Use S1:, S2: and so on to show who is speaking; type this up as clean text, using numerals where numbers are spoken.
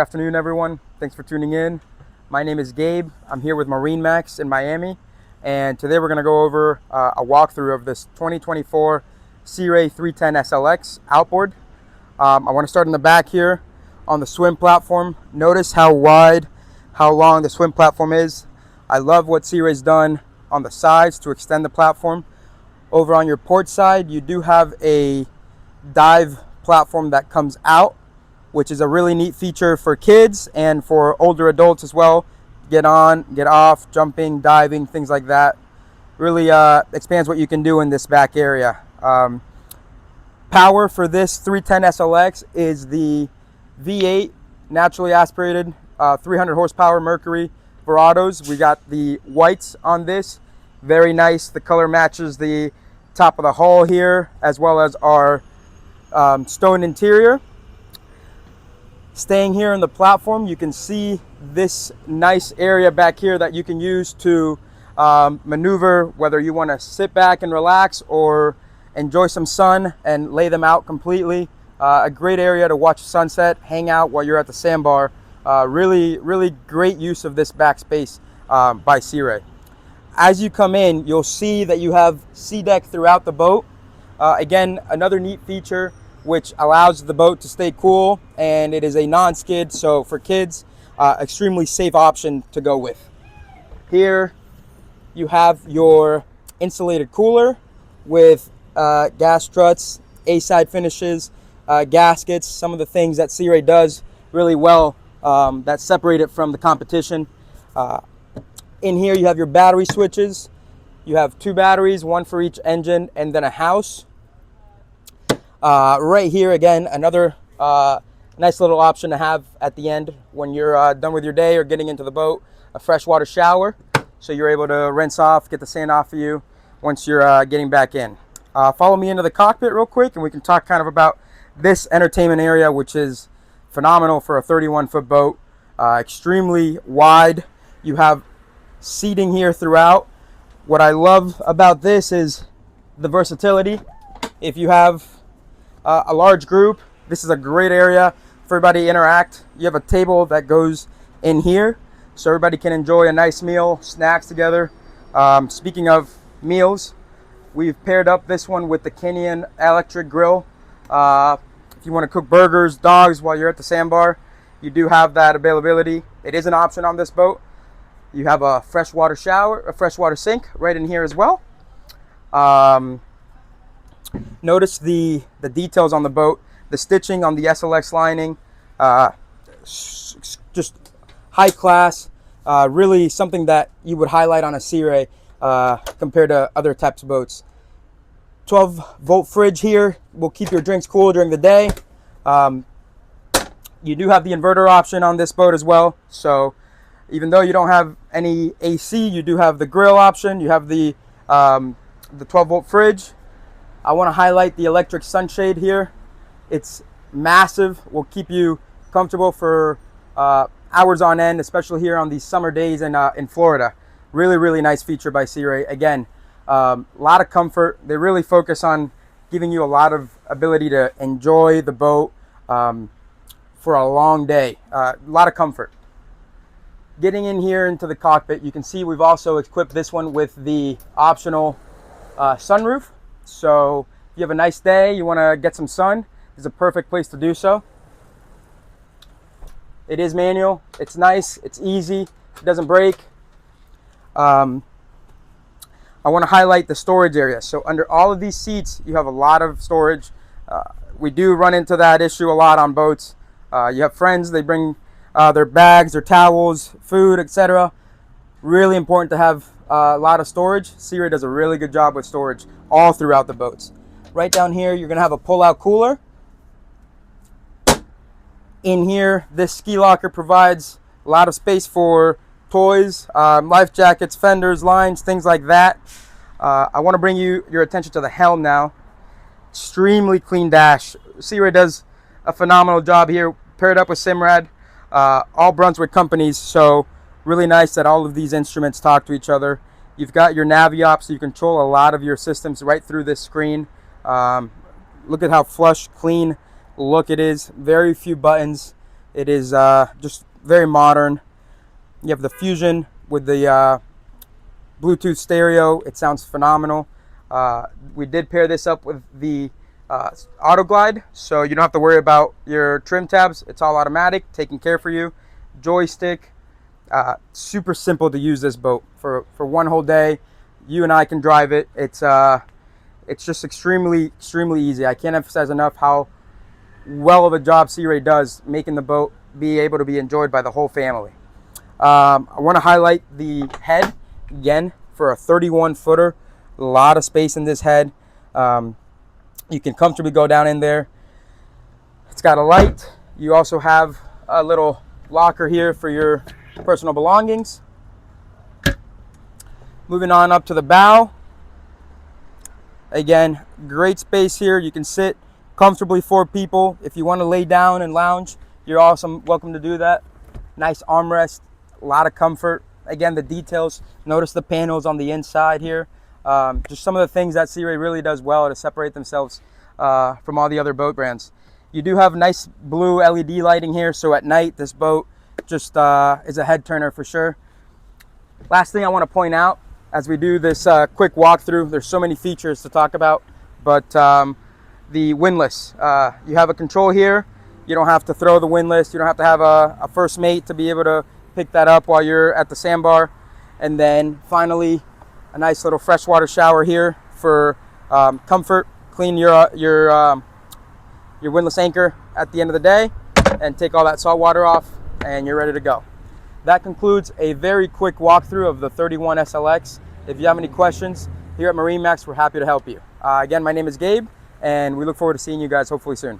S1: Good afternoon, everyone. Thanks for tuning in. My name is Gabe. I'm here with MarineMax in Miami, and today we're going to go over a walkthrough of this 2024 Sea Ray 310 SLX Outboard. I want to start in the back here on the swim platform. Notice how wide, how long the swim platform is. I love what Sea Ray's done on the sides to extend the platform. Over on your port side, you do have a dive platform that comes out, which is a really neat feature for kids and for older adults as well. Get on, get off, jumping, diving, things like that. Really expands what you can do in this back area. Power for this 310 SLX is the V8 naturally aspirated 300 horsepower Mercury Verados. We got the whites on this. Very nice. The color matches the top of the hull here, as well as our stone interior. Staying here on the platform, you can see this nice area back here that you can use to maneuver, whether you want to sit back and relax or enjoy some sun and lay them out completely. A great area to watch sunset, hang out while you're at the sandbar. Really great use of this back space by Sea Ray. As you come in, you'll see that you have sea deck throughout the boat. Again, another neat feature which allows the boat to stay cool, and it is a non-skid, so for kids, extremely safe option to go with. Here you have your insulated cooler with gas struts, A-side finishes, gaskets, some of the things that Sea Ray does really well that separate it from the competition. In here you have your battery switches. You have 2 batteries, one for each engine, and then a house. Right here, again, another nice little option to have at the end when you're done with your day or getting into the boat, a freshwater shower, so you're able to rinse off, get the sand off of you once you're getting back in. Follow me into the cockpit real quick, and we can talk kind of about this entertainment area, which is phenomenal for a 31-foot boat. Extremely wide. You have seating here throughout. What I love about this is the versatility. If you have a large group, this is a great area for everybody to interact. You have a table that goes in here, so everybody can enjoy a nice meal, snacks together. Speaking of meals, we've paired up this one with the Kenyan electric grill. If you want to cook burgers, dogs while you're at the sandbar, you do have that availability. It is an option on this boat. You have a freshwater shower, a freshwater sink right in here as well. Notice the details on the boat, the stitching on the SLX lining, just high class, really something that you would highlight on a Sea Ray compared to other types of boats. 12-volt fridge here will keep your drinks cool during the day. You do have the inverter option on this boat as well, so even though you don't have any AC, you do have the grill option. You have the 12-volt fridge. I want to highlight the electric sunshade here. It's massive, will keep you comfortable for hours on end, especially here on these summer days in Florida. Really nice feature by Sea Ray. Again, a lot of comfort. They really focus on giving you a lot of ability to enjoy the boat for a long day. A lot of comfort. Getting in here into the cockpit, you can see we've also equipped this one with the optional sunroof. So if you have a nice day, you want to get some sun, it's a perfect place to do so. It is manual. It's nice. It's easy. It doesn't break. I want to highlight the storage area. So under all of these seats, you have a lot of storage. We do run into that issue a lot on boats. You have friends, they bring their bags, their towels, food, etc. Really important to have a lot of storage. Sea Ray does a really good job with storage all throughout the boats. Right down here, you're going to have a pull-out cooler. In here, this ski locker provides a lot of space for toys, life jackets, fenders, lines, things like that. I want to bring your attention to the Helm now. Extremely clean dash. Sea Ray does a phenomenal job here, paired up with Simrad, all Brunswick companies, so really nice that all of these instruments talk to each other. You've got your Navi-op, so you control a lot of your systems right through this screen. Look at how flush, clean look it is. Very few buttons. It is just very modern. You have the Fusion with the Bluetooth stereo. It sounds phenomenal. We did pair this up with the auto glide, so you don't have to worry about your trim tabs. It's all automatic, taking care for you. Joystick, super simple to use this boat for one whole day. You and I can drive it. It's just extremely easy. I can't emphasize enough how well of a job Sea Ray does making the boat be able to be enjoyed by the whole family. I want to highlight the head again for a 31 footer. A lot of space in this head. You can comfortably go down in there. It's got a light. You also have a little locker here for your personal belongings. Moving on up to the bow. Again, great space here. You can sit comfortably 4 people. If you want to lay down and lounge, you're awesome. Welcome to do that. Nice armrest, a lot of comfort. Again, the details. Notice the panels on the inside here. Just some of the things that Sea Ray really does well to separate themselves from all the other boat brands. You do have nice blue LED lighting here, so at night this boat just is a head turner for sure. Last thing I want to point out as we do this quick walkthrough, there's so many features to talk about, but the windlass. You have a control here. You don't have to throw the windlass. You don't have to have a first mate to be able to pick that up while you're at the sandbar. And then finally, a nice little freshwater shower here for comfort. Clean your windlass anchor at the end of the day and take all that salt water off, and you're ready to go. That concludes a very quick walkthrough of the 31 SLX. If you have any questions, here at MarineMax, we're happy to help you. Again, my name is Gabe, and we look forward to seeing you guys hopefully soon.